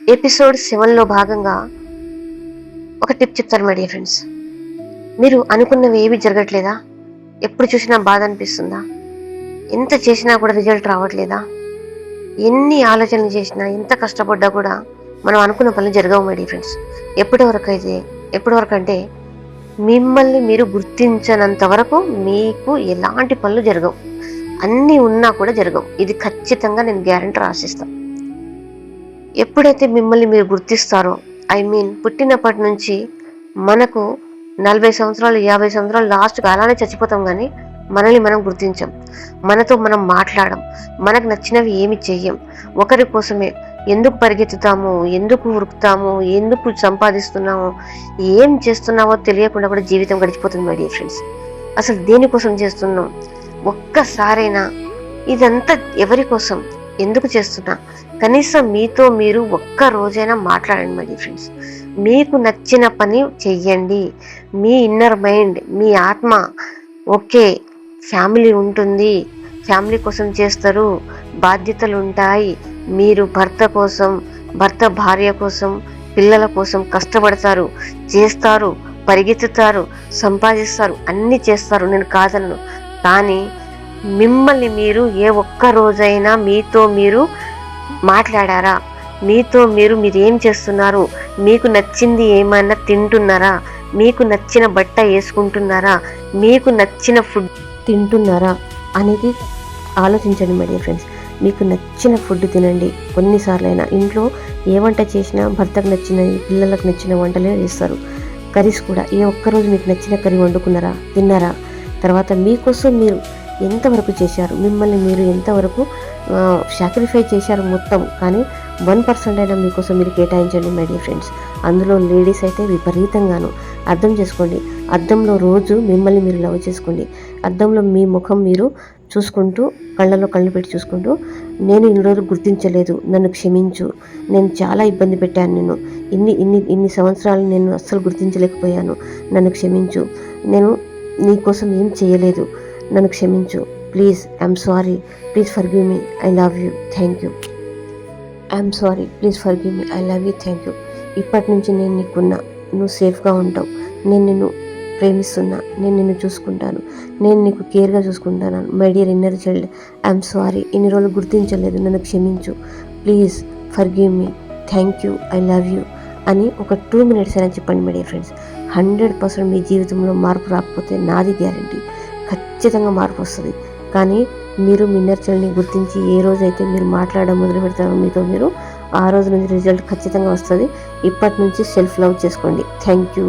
Episode 7లో భాగంగా ఒక tip చెప్తాను మై డియర్ ఫ్రెండ్స్. మీరు అనుకున్నవి ఏవి జరగట్లేదా? ఎప్పుడు చూసినా బాధ అనిపిస్తుందా? ఎంత చేసినా కూడా రిజల్ట్ రావట్లేదా? ఎన్ని ఆలోచనలు చేసినా, ఎంత కష్టపడ్డా కూడా మనం అనుకున్న పనులు జరగవు మై డియర్ ఫ్రెండ్స్. ఎప్పటి వరకు అంటే మిమ్మల్ని మీరు గుర్తించనంత వరకు మీకు ఎలాంటి పనులు జరగవు. అన్నీ ఉన్నా కూడా జరగవు. ఇది ఖచ్చితంగా నేను గ్యారెంటీ రాసిస్తాను. ఎప్పుడైతే మిమ్మల్ని మీరు గుర్తిస్తారో, పుట్టినప్పటి నుంచి మనకు 40 సంవత్సరాలు 50 సంవత్సరాలు లాస్ట్కి అలానే చచ్చిపోతాం, కానీ మనల్ని మనం గుర్తించాం. మనతో మనం మాట్లాడం, మనకు నచ్చినవి ఏమి చెయ్యం. ఒకరి కోసమే ఎందుకు పరిగెత్తుతాము, ఎందుకు ఉరుకుతాము, ఎందుకు సంపాదిస్తున్నాము, ఏం చేస్తున్నామో తెలియకుండా కూడా జీవితం గడిచిపోతుంది మై డియర్ ఫ్రెండ్స్. అసలు దేనికోసం చేస్తున్నాం? ఒక్కసారైనా ఇదంతా ఎవరి కోసం, ఎందుకు చేస్తున్నా, కనీసం మీతో మీరు ఒక్క రోజైనా మాట్లాడండి మై డియర్ ఫ్రెండ్స్. మీకు నచ్చిన పని చెయ్యండి. మీ ఇన్నర్ మైండ్, మీ ఆత్మ ఓకే, ఫ్యామిలీ ఉంటుంది, ఫ్యామిలీ కోసం చేస్తారు, బాధ్యతలు ఉంటాయి. మీరు భర్త కోసం, భర్త భార్య కోసం, పిల్లల కోసం కష్టపడతారు, చేస్తారు, పరిగెత్తుతారు, సంపాదిస్తారు, అన్నీ చేస్తారు, నేను కాదలను. కానీ మిమ్మల్ని మీరు ఏ ఒక్క రోజైనా మీతో మీరు మాట్లాడారా? మీతో మీరు ఏం చేస్తున్నారు? మీకు నచ్చింది ఏమైనా తింటున్నారా? మీకు నచ్చిన బట్ట వేసుకుంటున్నారా? మీకు నచ్చిన ఫుడ్ తింటున్నారా అనేది ఆలోచించండి మై డియర్ ఫ్రెండ్స్. మీకు నచ్చిన ఫుడ్ తినండి. కొన్నిసార్లైనా ఇంట్లో ఏ వంట చేసినా భర్తకు నచ్చినవి, పిల్లలకు నచ్చిన వంటలే చేస్తారు. కర్రీస్ కూడా ఏ ఒక్కరోజు మీకు నచ్చిన కర్రీ వండుకున్నారా, తిన్నారా? తర్వాత మీకోసం మీరు ఎంతవరకు చేశారు? మిమ్మల్ని మీరు ఎంతవరకు సాక్రిఫై చేశారు మొత్తం, కానీ 1% అయినా మీకోసం మీరు కేటాయించండి మై డియర్ ఫ్రెండ్స్. అందులో లేడీస్ అయితే విపరీతంగాను. అర్థం చేసుకోండి. అద్దంలో రోజు మిమ్మల్ని మీరు లవ్ చేసుకోండి. అద్దంలో మీ ముఖం మీరు చూసుకుంటూ, కళ్ళలో కళ్ళు పెట్టి చూసుకుంటూ, నేను ఇన్ని రోజులు గుర్తించలేదు, నన్ను క్షమించు, నేను చాలా ఇబ్బంది పెట్టాను, నేను ఇన్ని సంవత్సరాలు నేను అస్సలు గుర్తించలేకపోయాను, నన్ను క్షమించు, నేను నీకోసం ఏం చేయలేదు, నన్ను క్షమించు, please, I'm sorry, please forgive me, I love you, thank you, I'm sorry, please forgive me, I love you, thank you. ఇప్పటి నుంచి నేను నీకున్నా, నువ్వు సేఫ్గా ఉంటావు, నేను నిన్ను ప్రేమిస్తున్నా, నేను నిన్ను చూసుకుంటాను, నేను నీకు కేర్గా చూసుకుంటాను, my dear inner child, I'm sorry, ఇన్ని రోజులు గుర్తించలేదు, నన్ను క్షమించు, please forgive me, thank you, I love you అని ఒక 2 minutes అయినా చెప్పండి మై డియర్ ఫ్రెండ్స్. 100% మీ జీవితంలో మార్పు రాకపోతే నాది గ్యారంటీ, ఖచ్చితంగా మార్పు వస్తుంది. కానీ మీరు మీ ఇన్నర్ చైల్డ్ని గుర్తించి ఏ రోజైతే మీరు మాట్లాడడం మొదలు పెడతారో మీతో మీరు, ఆ రోజు నుంచి రిజల్ట్ ఖచ్చితంగా వస్తుంది. ఇప్పటి నుంచి సెల్ఫ్ లవ్ చేసుకోండి. Thank you.